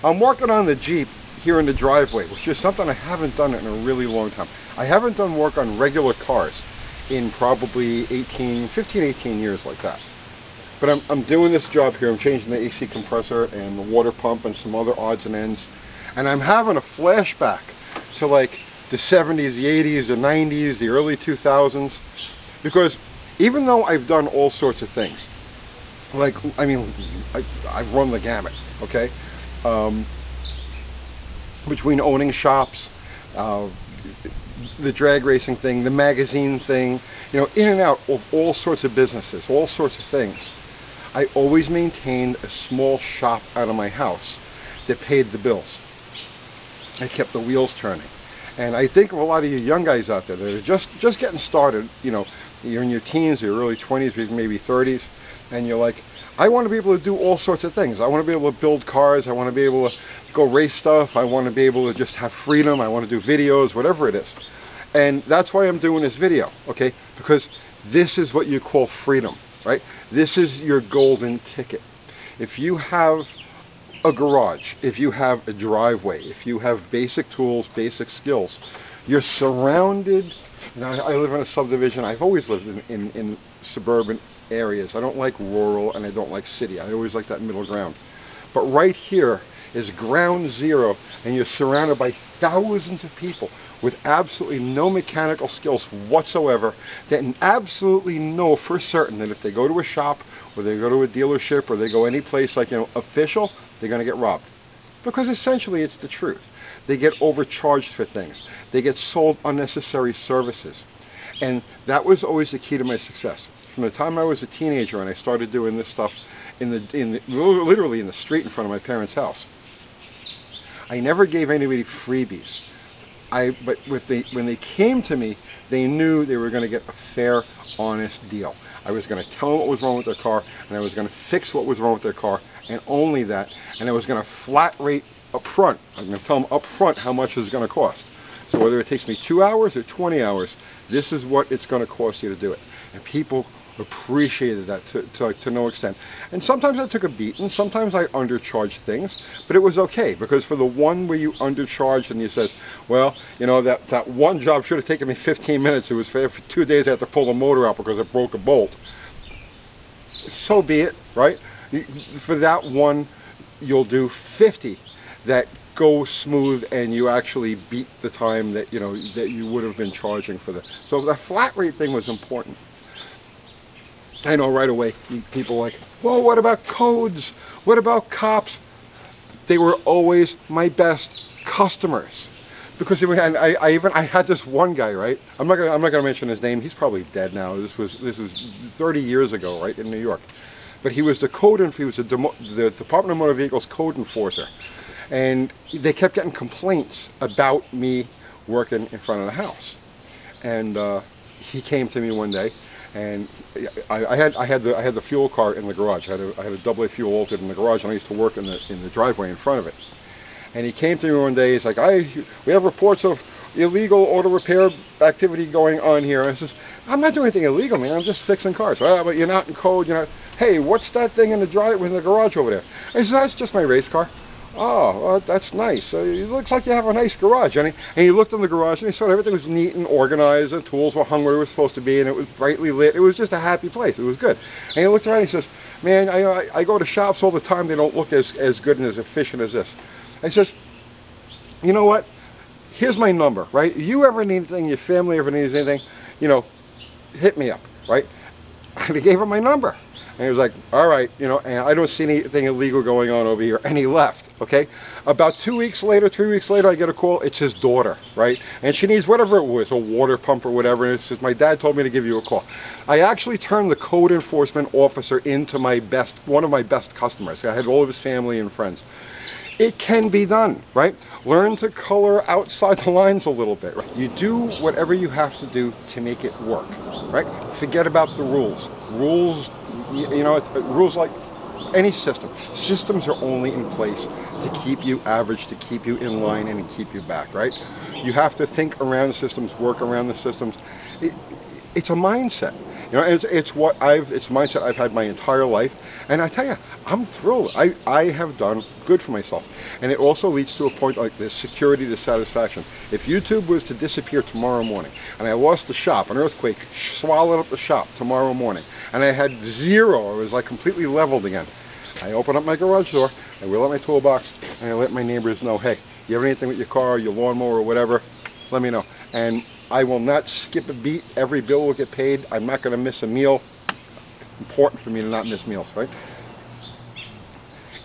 I'm working on the Jeep here in the driveway, which is something I haven't done in a really long time. I haven't done work on regular cars in probably 15, 18 years like that. But I'm doing this job here. I'm changing the AC compressor and the water pump and some other odds and ends. And I'm having a flashback to like the 70s, the 80s, the 90s, the early 2000s. Because even though I've done all sorts of things, like, I mean, I've run the gamut, okay? Between owning shops, the drag racing thing, the magazine thing, you know, in and out of all sorts of businesses, all sorts of things. I always maintained a small shop out of my house that paid the bills. I kept the wheels turning. And I think of a lot of you young guys out there that are just getting started, you know, you're in your teens, your early 20s, or maybe 30s, and you're like, I want to be able to do all sorts of things. I want to be able to build cars, I want to be able to go race stuff, I want to be able to just have freedom, I want to do videos, whatever it is. And that's why I'm doing this video, okay? Because this is what you call freedom, right? This is your golden ticket. If you have a garage, if you have a driveway, if you have basic tools, basic skills, you're surrounded. You know, I live in a subdivision. I've always lived in suburban areas. I don't like rural and I don't like city. I always like that middle ground. But right here is ground zero, and you're surrounded by thousands of people with absolutely no mechanical skills whatsoever, that absolutely know for certain that if they go to a shop or they go to a dealership or they go any place like, you know, official, they're going to get robbed. Because essentially it's the truth. They get overcharged for things. They get sold unnecessary services. And that was always the key to my success. From the time I was a teenager and I started doing this stuff literally in the street in front of my parents' house, I never gave anybody freebies. But when they came to me, they knew they were going to get a fair, honest deal. I was going to tell them what was wrong with their car, and I was going to fix what was wrong with their car, and only that. And I was going to flat rate up front. I'm going to tell them up front how much it's going to cost. So whether it takes me 2 hours or 20 hours, this is what it's going to cost you to do it. And people appreciated that to no extent. And sometimes I took a beat, and sometimes I undercharged things, but it was okay, because for the one where you undercharged and you said, well, you know, that one job should have taken me 15 minutes, it was for 2 days I had to pull the motor out because it broke a bolt. So be it, right? For that one, you'll do 50 that go smooth and you actually beat the time that, you know, that you would have been charging for that. So the flat rate thing was important. I know right away, people are like, well, what about codes? What about cops? They were always my best customers. Because I had this one guy, right? I'm not gonna mention his name. He's probably dead now. This was 30 years ago, right, in New York. But he was the Department of Motor Vehicles code enforcer, and they kept getting complaints about me working in front of the house. And he came to me one day. And I had the fuel car in the garage. I had a AA fuel altered in the garage, and I used to work in the driveway in front of it. And he came to me one day. He's like, we have reports of illegal auto repair activity going on here. And I says, I'm not doing anything illegal, man. I'm just fixing cars. Well, but you're not in code. You're not. Hey, what's that thing in the garage over there? I said, that's just my race car. Oh, well, that's nice. It looks like you have a nice garage. And he looked in the garage and he saw everything was neat and organized. The tools were hung where they were supposed to be, and it was brightly lit. It was just a happy place. It was good. And he looked around and he says, man, I go to shops all the time. They don't look as good and as efficient as this. I says, you know what? Here's my number, right? You ever need anything, your family ever needs anything, you know, hit me up, right? And he gave him my number. And he was like, all right, you know, and I don't see anything illegal going on over here. And he left, okay? About 2 weeks later, 3 weeks later, I get a call. It's his daughter, right? And she needs whatever it was, a water pump or whatever. And it says, my dad told me to give you a call. I actually turned the code enforcement officer into one of my best customers. I had all of his family and friends. It can be done, right? Learn to color outside the lines a little bit. Right? You do whatever you have to do to make it work, right? Forget about the rules. Rules, you know, rules like any system. Systems are only in place to keep you average, to keep you in line, and to keep you back, right? You have to think around the systems, work around the systems. It's a mindset. You know, it's a mindset I've had my entire life. And I tell you, I'm thrilled. I have done good for myself. And it also leads to a point like this security, the satisfaction. If YouTube was to disappear tomorrow morning, and I lost the shop, an earthquake swallowed up the shop tomorrow morning, and I had zero, I was like completely leveled again, I open up my garage door, I wheel out my toolbox, and I let my neighbors know, hey, you have anything with your car, your lawnmower, or whatever, let me know. And I will not skip a beat. Every bill will get paid. I'm not going to miss a meal. Important for me to not miss meals, right?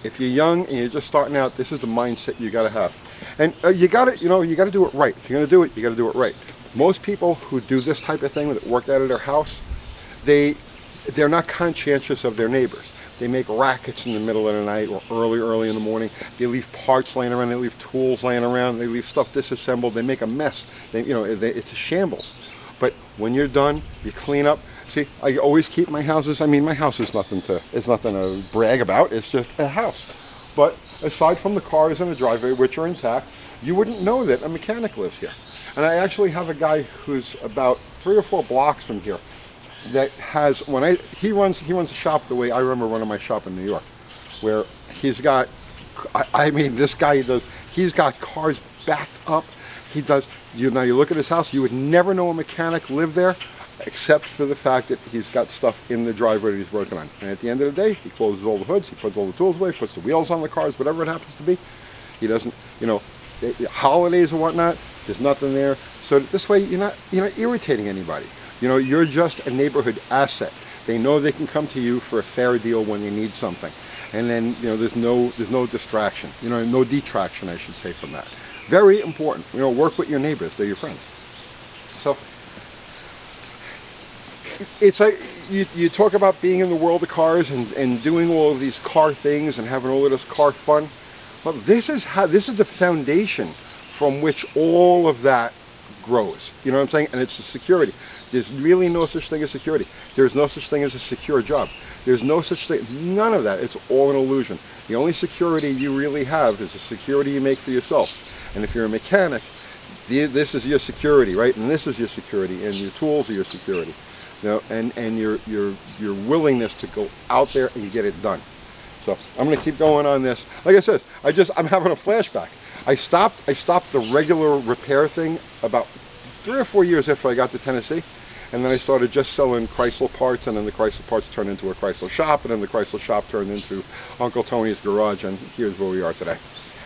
If you're young and you're just starting out, this is the mindset you got to have. And you got to, you got to do it right. If you're going to do it, you got to do it right. Most people who do this type of thing, that work out of their house, they're not conscientious of their neighbors. They make rackets in the middle of the night or early in the morning. They leave parts laying around. They leave tools laying around. They leave stuff disassembled. They make a mess. It's a shambles. But when you're done, you clean up. See, I always keep my houses. I mean, my house is nothing to brag about. It's just a house. But aside from the cars and the driveway, which are intact, you wouldn't know that a mechanic lives here. And I actually have a guy who's about 3 or 4 blocks from here that has, he runs a shop the way I remember running my shop in New York, where he's got, I mean, this guy he's got cars backed up. He does, now you look at his house, you would never know a mechanic lived there, except for the fact that he's got stuff in the driveway that he's working on. And at the end of the day, he closes all the hoods, he puts all the tools away, puts the wheels on the cars, whatever it happens to be. He doesn't, holidays or whatnot, there's nothing there. So this way, you're not irritating anybody. You're just a neighborhood asset. They know they can come to you for a fair deal when they need something. And then, there's no distraction, no detraction, I should say, from that. Very important. Work with your neighbors, they're your friends. So, it's like, you talk about being in the world of cars and doing all of these car things and having all of this car fun. Well, this is the foundation from which all of that grows. You know what I'm saying? And it's the security. There's really no such thing as security. There's no such thing as a secure job. There's no such thing, none of that. It's all an illusion. The only security you really have is the security you make for yourself. And if you're a mechanic, this is your security, right? And this is your security, and your tools are your security. And your willingness to go out there and get it done. So I'm going to keep going on this. Like I said, I'm having a flashback. I stopped the regular repair thing about 3 or 4 years after I got to Tennessee, and then I started just selling Chrysler parts, and then the Chrysler parts turned into a Chrysler shop, and then the Chrysler shop turned into Uncle Tony's garage, and here's where we are today.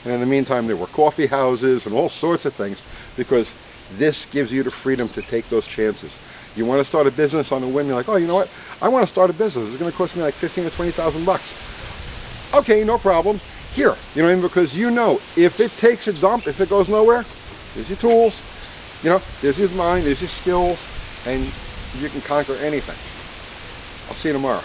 And in the meantime, there were coffee houses and all sorts of things, because this gives you the freedom to take those chances. You want to start a business on a whim, you're like, oh, you know what? I want to start a business. It's going to cost me like 15 or 20,000 bucks. Okay, no problem. Here, because if it takes a dump, if it goes nowhere, there's your tools, there's your mind, there's your skills, and you can conquer anything. I'll see you tomorrow.